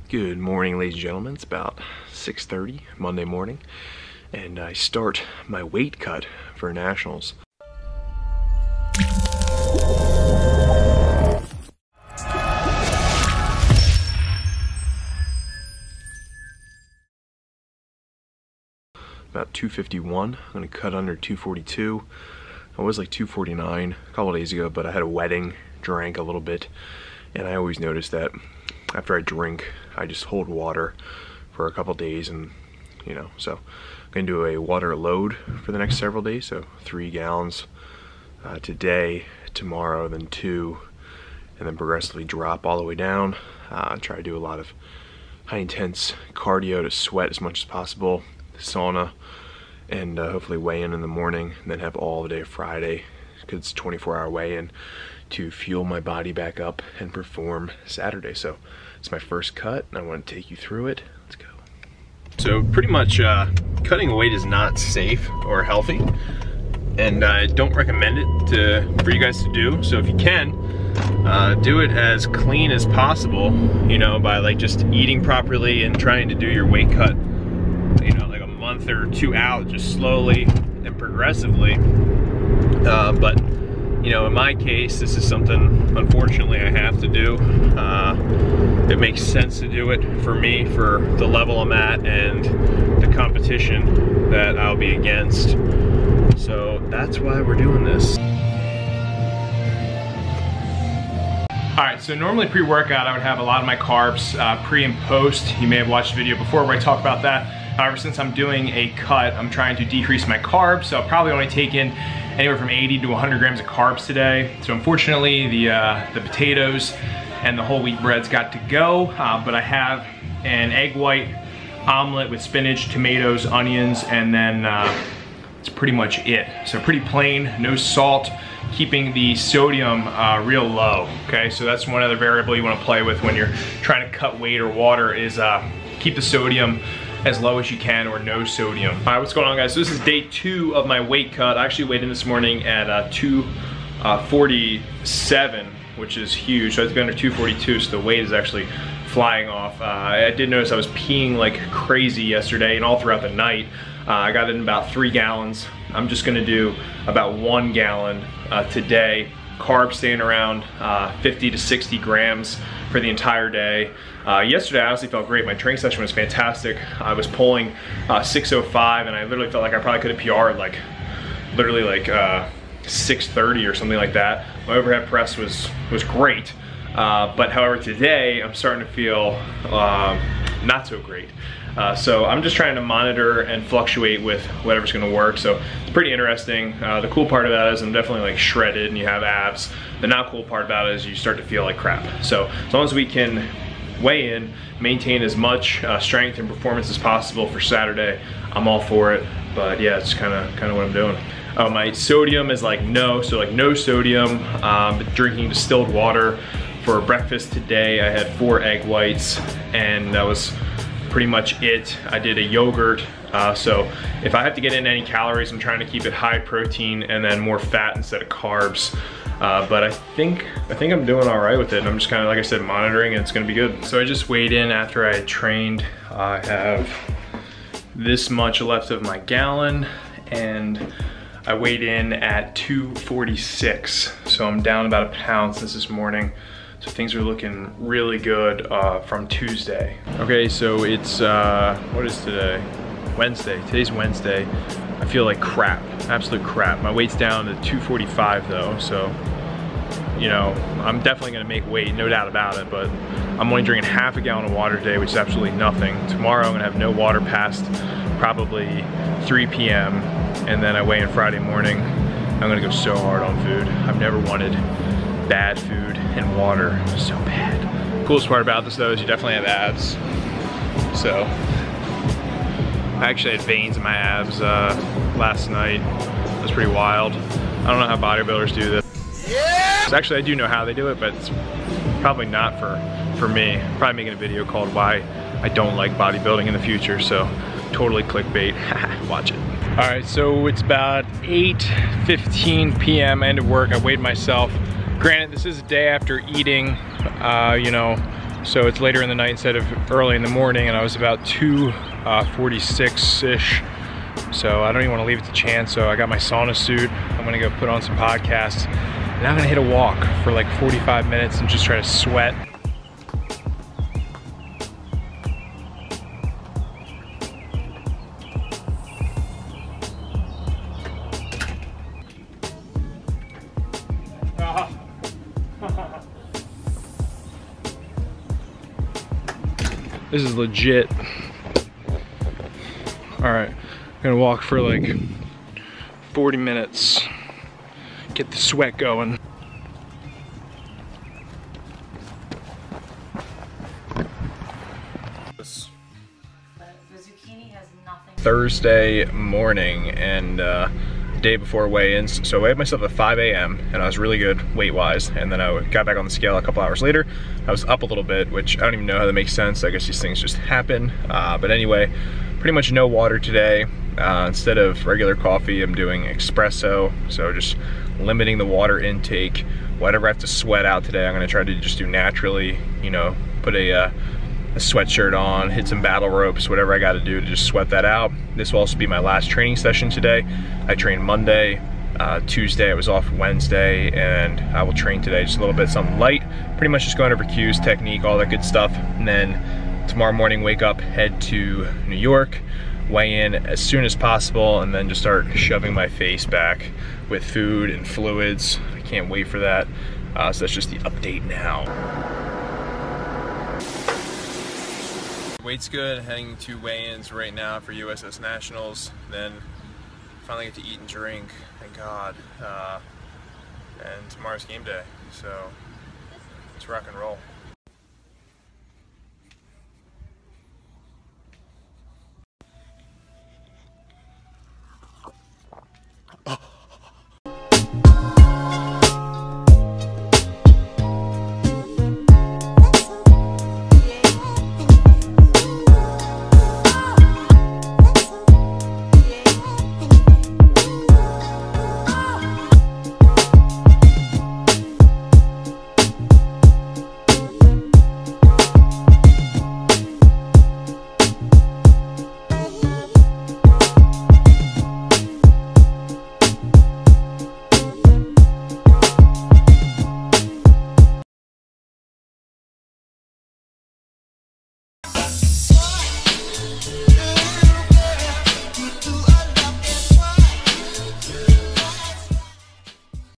Good morning, ladies and gentlemen. It's about 6:30 Monday morning, and I start my weight cut for nationals. About 251. I'm gonna cut under 242. I was like 249 a couple days ago, but I had a wedding, drank a little bit, and I always notice that after I drink, I just hold water for a couple days, and so I'm gonna do a water load for the next several days. So 3 gallons today, tomorrow, then 2, and then progressively drop all the way down. Try to do a lot of high intense cardio to sweat as much as possible, sauna, and hopefully weigh in the morning, and then have all the day Friday, because it's a 24-hour weigh-in, to fuel my body back up and perform Saturday. So it's my first cut, and I want to take you through it. Let's go. So pretty much cutting weight is not safe or healthy, and I don't recommend it for you guys to do. So if you can, do it as clean as possible, by like just eating properly and trying to do your weight cut, like a month or 2 out, just slowly and progressively. But in my case, this is something, unfortunately, I have to do. It makes sense to do it for me, for the level I'm at and the competition that I'll be against. So that's why we're doing this. All right, so normally pre-workout, I would have a lot of my carbs pre and post. You may have watched the video before where I talk about that. However, since I'm doing a cut, I'm trying to decrease my carbs, so I'll probably only take in anywhere from 80 to 100 grams of carbs today. So unfortunately, the potatoes and the whole wheat breads got to go, but I have an egg white omelet with spinach, tomatoes, onions, and then it's pretty much it. So pretty plain, no salt, keeping the sodium real low, okay? So that's one other variable you wanna play with when you're trying to cut weight or water, is keep the sodium as low as you can, or no sodium. All right, what's going on, guys? So this is day 2 of my weight cut. I actually weighed in this morning at 247, which is huge. So I have to be under 242, so the weight is actually flying off. I did notice I was peeing like crazy yesterday and all throughout the night. I got in about 3 gallons. I'm just gonna do about 1 gallon today. Carbs staying around 50 to 60 grams for the entire day. Yesterday I honestly felt great. My training session was fantastic. I was pulling 605, and I literally felt like I probably could have PR'd like 630 or something like that. My overhead press was great, but however today I'm starting to feel not so great. So I'm just trying to monitor and fluctuate with whatever's gonna work. So it's pretty interesting. The cool part about it is I'm definitely like shredded and you have abs. The not cool part about it is you start to feel like crap. So as long as we can weigh in, maintain as much strength and performance as possible for Saturday, I'm all for it. But yeah, it's kind of what I'm doing. My sodium is like no, so like no sodium. Drinking distilled water for breakfast today. I had 4 egg whites, and that was pretty much it. I did a yogurt, so if I have to get in any calories, I'm trying to keep it high protein and then more fat instead of carbs. But I think I'm doing all right with it. I'm just kind of, like I said, monitoring, and it's gonna be good. So I just weighed in after I had trained. I have this much left of my gallon, and I weighed in at 246. So I'm down about 1 pound since this morning. So things are looking really good from Tuesday. Okay, so it's, what is today? Wednesday. Today's Wednesday. I feel like crap, absolute crap. My weight's down to 245 though, so, I'm definitely gonna make weight, no doubt about it, but I'm only drinking half a gallon of water today, which is absolutely nothing. Tomorrow I'm gonna have no water past probably 3 p.m. and then I weigh in Friday morning. I'm gonna go so hard on food. I've never wanted bad food and water so bad. Coolest part about this though is you definitely have abs. So I actually had veins in my abs last night. It was pretty wild. I don't know how bodybuilders do this. Yeah! So actually I do know how they do it, but it's probably not for me. Probably making a video called Why I Don't Like Bodybuilding in the future, so totally clickbait. Watch it. All right, so it's about 8:15 p.m. end of work. I weighed myself. Granted, this is a day after eating, So it's later in the night instead of early in the morning, and I was about 2:46-ish. So I don't even want to leave it to chance. So I got my sauna suit. I'm gonna go put on some podcasts. And I'm gonna hit a walk for like 45 minutes and just try to sweat. This is legit. All right, I'm gonna walk for like 40 minutes. Get the sweat going. Thursday morning and day before weigh-ins. So I weighed myself at 5 a.m. and I was really good weight-wise. And then I got back on the scale a couple hours later. I was up a little bit, which I don't even know how that makes sense. I guess these things just happen. But anyway, pretty much no water today. Instead of regular coffee, I'm doing espresso. So just limiting the water intake. Whatever I have to sweat out today, I'm gonna try to just do naturally, you know, put a sweatshirt on, hit some battle ropes, whatever I gotta do to just sweat that out. This will also be my last training session today. I trained Monday, Tuesday I was off Wednesday, and I will train today just a little bit, something light. Pretty much just going over cues, technique, all that good stuff. And then tomorrow morning, wake up, head to New York, weigh in as soon as possible, and then just start shoving my face back with food and fluids. I can't wait for that. So that's just the update now. Weight's good, heading to weigh-ins right now for USS Nationals. Then finally get to eat and drink, thank God. And tomorrow's game day, so let's rock and roll.